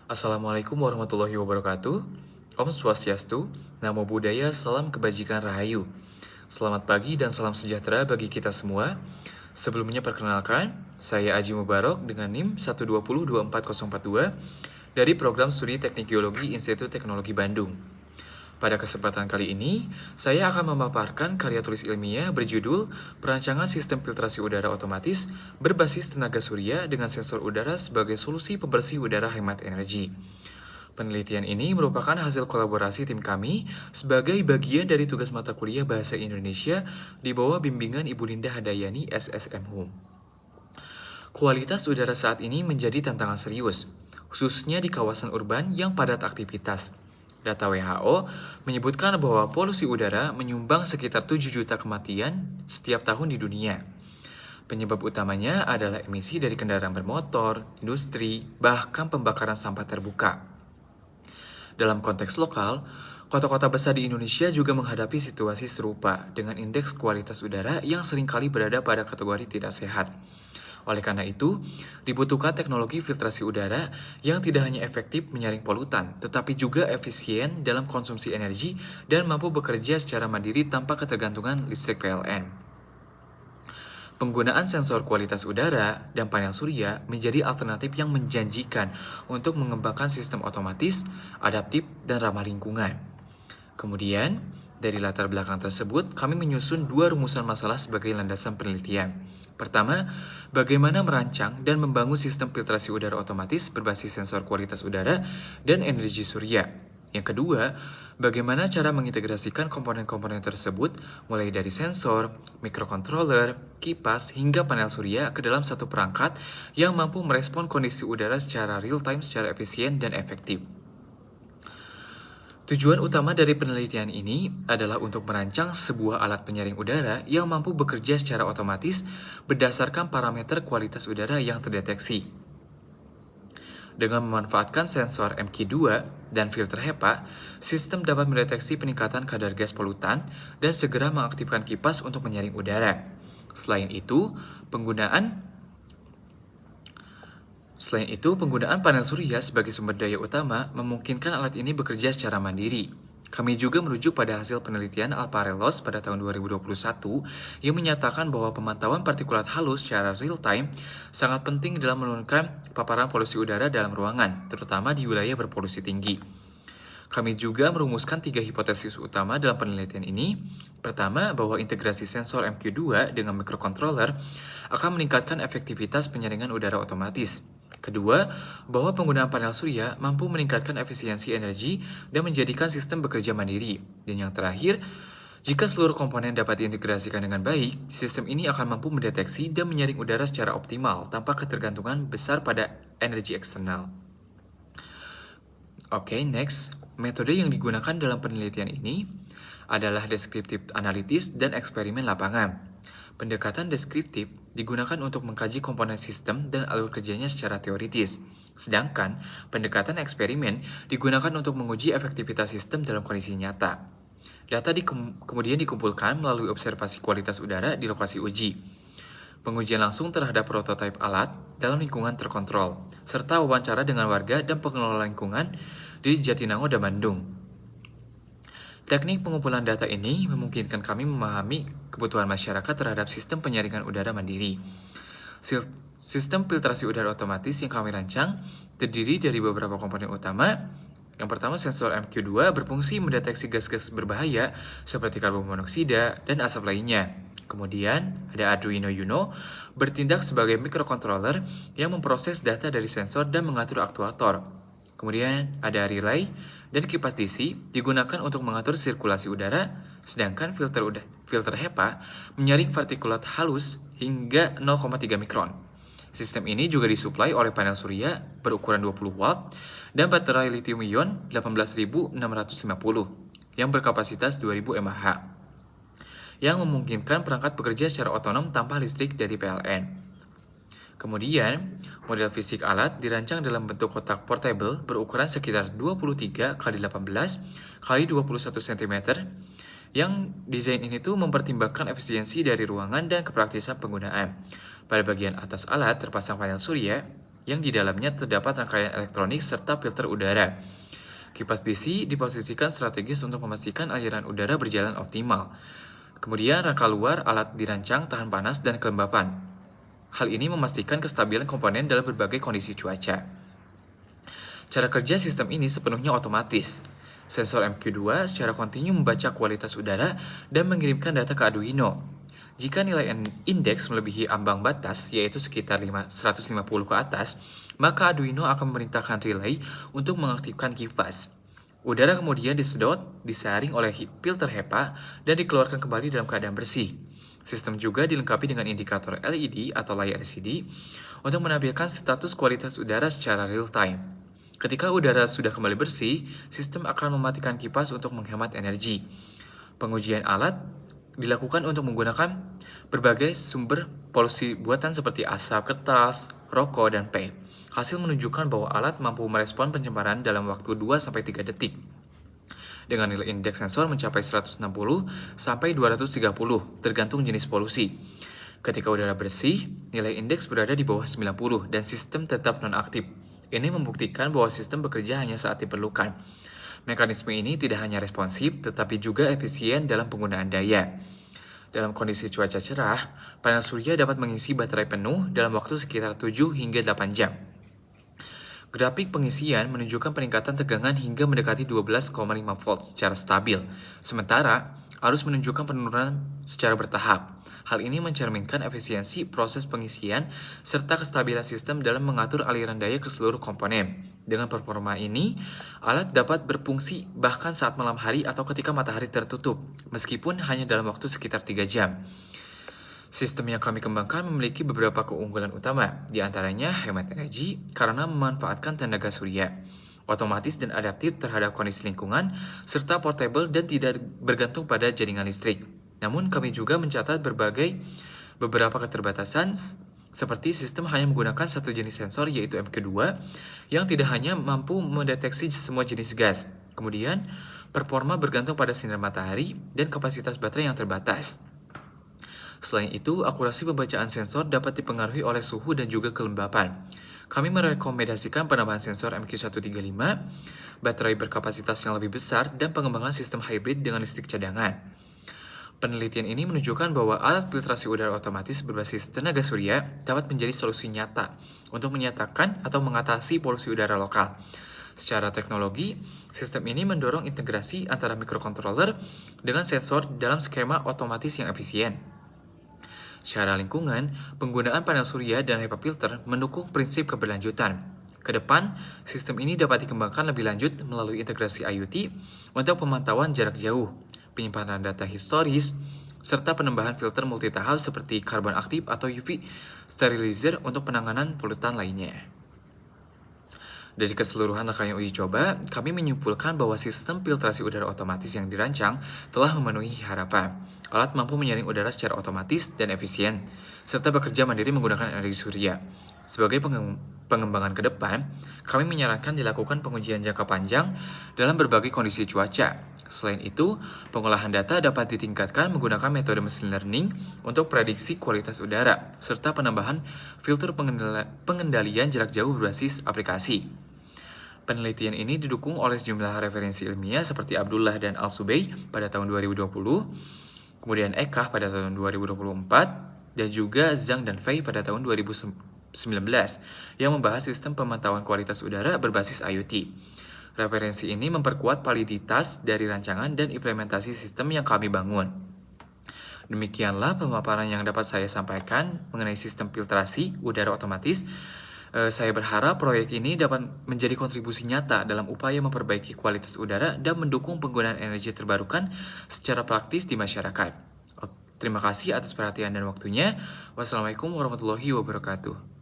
Assalamualaikum warahmatullahi wabarakatuh. Om Swastiastu, Namo Buddhaya, Salam Kebajikan Rahayu. Selamat pagi dan salam sejahtera bagi kita semua. Sebelumnya perkenalkan, saya Aji Mubarok dengan NIM 120-24042 dari Program Studi Teknik Geologi Institut Teknologi Bandung. Pada kesempatan kali ini, saya akan memaparkan karya tulis ilmiah berjudul Perancangan Sistem Filtrasi Udara Otomatis berbasis tenaga surya dengan sensor udara sebagai solusi pembersih udara hemat energi. Penelitian ini merupakan hasil kolaborasi tim kami sebagai bagian dari tugas mata kuliah Bahasa Indonesia di bawah bimbingan Ibu Linda Hadayani SSM Hum. Kualitas udara saat ini menjadi tantangan serius, khususnya di kawasan urban yang padat aktivitas. Data WHO menyebutkan bahwa polusi udara menyumbang sekitar 7 juta kematian setiap tahun di dunia. Penyebab utamanya adalah emisi dari kendaraan bermotor, industri, bahkan pembakaran sampah terbuka. Dalam konteks lokal, kota-kota besar di Indonesia juga menghadapi situasi serupa dengan indeks kualitas udara yang seringkali berada pada kategori tidak sehat. Oleh karena itu, dibutuhkan teknologi filtrasi udara yang tidak hanya efektif menyaring polutan, tetapi juga efisien dalam konsumsi energi dan mampu bekerja secara mandiri tanpa ketergantungan listrik PLN. Penggunaan sensor kualitas udara dan panel surya menjadi alternatif yang menjanjikan untuk mengembangkan sistem otomatis, adaptif, dan ramah lingkungan. Kemudian, dari latar belakang tersebut, kami menyusun dua rumusan masalah sebagai landasan penelitian. Pertama, bagaimana merancang dan membangun sistem filtrasi udara otomatis berbasis sensor kualitas udara dan energi surya. Yang kedua, bagaimana cara mengintegrasikan komponen-komponen tersebut mulai dari sensor, microcontroller, kipas, hingga panel surya ke dalam satu perangkat yang mampu merespon kondisi udara secara real-time secara efisien dan efektif. Tujuan utama dari penelitian ini adalah untuk merancang sebuah alat penyaring udara yang mampu bekerja secara otomatis berdasarkan parameter kualitas udara yang terdeteksi. Dengan memanfaatkan sensor MQ2 dan filter HEPA, sistem dapat mendeteksi peningkatan kadar gas polutan dan segera mengaktifkan kipas untuk menyaring udara. Selain itu, penggunaan panel surya sebagai sumber daya utama memungkinkan alat ini bekerja secara mandiri. Kami juga merujuk pada hasil penelitian Alparelos pada tahun 2021 yang menyatakan bahwa pemantauan partikulat halus secara real-time sangat penting dalam menurunkan paparan polusi udara dalam ruangan, terutama di wilayah berpolusi tinggi. Kami juga merumuskan 3 hipotesis utama dalam penelitian ini. Pertama, bahwa integrasi sensor MQ2 dengan microcontroller akan meningkatkan efektivitas penyaringan udara otomatis. Kedua, bahwa penggunaan panel surya mampu meningkatkan efisiensi energi dan menjadikan sistem bekerja mandiri. Dan yang terakhir, jika seluruh komponen dapat diintegrasikan dengan baik, sistem ini akan mampu mendeteksi dan menyaring udara secara optimal tanpa ketergantungan besar pada energi eksternal. Oke, next. Metode yang digunakan dalam penelitian ini adalah deskriptif analitis dan eksperimen lapangan. Pendekatan deskriptif digunakan untuk mengkaji komponen sistem dan alur kerjanya secara teoritis. Sedangkan pendekatan eksperimen digunakan untuk menguji efektivitas sistem dalam kondisi nyata. Data kemudian dikumpulkan melalui observasi kualitas udara di lokasi uji. Pengujian langsung terhadap prototipe alat dalam lingkungan terkontrol, serta wawancara dengan warga dan pengelola lingkungan di Jatinangor dan Bandung. Teknik pengumpulan data ini memungkinkan kami memahami kebutuhan masyarakat terhadap sistem penyaringan udara mandiri. Sistem filtrasi udara otomatis yang kami rancang terdiri dari beberapa komponen utama. Yang pertama, sensor MQ2 berfungsi mendeteksi gas-gas berbahaya seperti karbon monoksida dan asap lainnya. Kemudian, ada Arduino Uno bertindak sebagai microcontroller yang memproses data dari sensor dan mengatur aktuator. Kemudian, ada relay dan kipas DC digunakan untuk mengatur sirkulasi udara, sedangkan filter HEPA menyaring partikulat halus hingga 0,3 mikron. Sistem ini juga disuplai oleh panel surya berukuran 20 watt dan baterai lithium ion 18650 yang berkapasitas 2000 mAh yang memungkinkan perangkat bekerja secara otonom tanpa listrik dari PLN. Kemudian, model fisik alat dirancang dalam bentuk kotak portable berukuran sekitar 23 x 18 x 21 cm yang desain ini tuh mempertimbangkan efisiensi dari ruangan dan kepraktisan penggunaan. Pada bagian atas alat terpasang panel surya yang di dalamnya terdapat rangkaian elektronik serta filter udara. Kipas DC diposisikan strategis untuk memastikan aliran udara berjalan optimal. Kemudian rangka luar alat dirancang tahan panas dan kelembapan. Hal ini memastikan kestabilan komponen dalam berbagai kondisi cuaca. Cara kerja sistem ini sepenuhnya otomatis. Sensor MQ2 secara kontinu membaca kualitas udara dan mengirimkan data ke Arduino. Jika nilai indeks melebihi ambang batas, yaitu sekitar 150 ke atas, maka Arduino akan memerintahkan relay untuk mengaktifkan kipas. Udara kemudian disedot, disaring oleh filter HEPA, dan dikeluarkan kembali dalam keadaan bersih. Sistem juga dilengkapi dengan indikator LED atau layar LCD untuk menampilkan status kualitas udara secara real-time. Ketika udara sudah kembali bersih, sistem akan mematikan kipas untuk menghemat energi. Pengujian alat dilakukan untuk menggunakan berbagai sumber polusi buatan seperti asap kertas, rokok, dan vape. Hasil menunjukkan bahwa alat mampu merespon pencemaran dalam waktu 2-3 detik. Dengan nilai indeks sensor mencapai 160 sampai 230 tergantung jenis polusi. Ketika udara bersih, nilai indeks berada di bawah 90 dan sistem tetap nonaktif. Ini membuktikan bahwa sistem bekerja hanya saat diperlukan. Mekanisme ini tidak hanya responsif, tetapi juga efisien dalam penggunaan daya. Dalam kondisi cuaca cerah, panel surya dapat mengisi baterai penuh dalam waktu sekitar 7 hingga 8 jam. Grafik pengisian menunjukkan peningkatan tegangan hingga mendekati 12,5 volt secara stabil, sementara arus menunjukkan penurunan secara bertahap. Hal ini mencerminkan efisiensi proses pengisian serta kestabilan sistem dalam mengatur aliran daya ke seluruh komponen. Dengan performa ini, alat dapat berfungsi bahkan saat malam hari atau ketika matahari tertutup, meskipun hanya dalam waktu sekitar 3 jam. Sistem yang kami kembangkan memiliki beberapa keunggulan utama, di antaranya hemat energi karena memanfaatkan tenaga surya, otomatis dan adaptif terhadap kondisi lingkungan, serta portable dan tidak bergantung pada jaringan listrik. Namun kami juga mencatat beberapa keterbatasan seperti sistem hanya menggunakan satu jenis sensor yaitu MQ2 yang tidak hanya mampu mendeteksi semua jenis gas. Kemudian performa bergantung pada sinar matahari dan kapasitas baterai yang terbatas. Selain itu, akurasi pembacaan sensor dapat dipengaruhi oleh suhu dan juga kelembapan. Kami merekomendasikan penambahan sensor MQ135, baterai berkapasitas yang lebih besar, dan pengembangan sistem hybrid dengan listrik cadangan. Penelitian ini menunjukkan bahwa alat filtrasi udara otomatis berbasis tenaga surya dapat menjadi solusi nyata untuk menyatakan atau mengatasi polusi udara lokal. Secara teknologi, sistem ini mendorong integrasi antara microcontroller dengan sensor dalam skema otomatis yang efisien. Secara lingkungan, penggunaan panel surya dan HEPA filter mendukung prinsip keberlanjutan. Ke depan, sistem ini dapat dikembangkan lebih lanjut melalui integrasi IoT untuk pemantauan jarak jauh, penyimpanan data historis, serta penambahan filter multitahap seperti karbon aktif atau UV sterilizer untuk penanganan polutan lainnya. Dari keseluruhan rangkaian uji coba, kami menyimpulkan bahwa sistem filtrasi udara otomatis yang dirancang telah memenuhi harapan. Alat mampu menyaring udara secara otomatis dan efisien, serta bekerja mandiri menggunakan energi surya. Sebagai pengembangan ke depan, kami menyarankan dilakukan pengujian jangka panjang dalam berbagai kondisi cuaca. Selain itu, pengolahan data dapat ditingkatkan menggunakan metode machine learning untuk prediksi kualitas udara, serta penambahan filter pengendalian jarak jauh berbasis aplikasi. Penelitian ini didukung oleh sejumlah referensi ilmiah seperti Abdullah dan Al-Subey pada tahun 2020, kemudian Ekah pada tahun 2024, dan juga Zhang dan Fei pada tahun 2019 yang membahas sistem pemantauan kualitas udara berbasis IoT. Referensi ini memperkuat validitas dari rancangan dan implementasi sistem yang kami bangun. Demikianlah pemaparan yang dapat saya sampaikan mengenai sistem filtrasi udara otomatis. Saya berharap proyek ini dapat menjadi kontribusi nyata dalam upaya memperbaiki kualitas udara dan mendukung penggunaan energi terbarukan secara praktis di masyarakat. Terima kasih atas perhatian dan waktunya. Wassalamualaikum warahmatullahi wabarakatuh.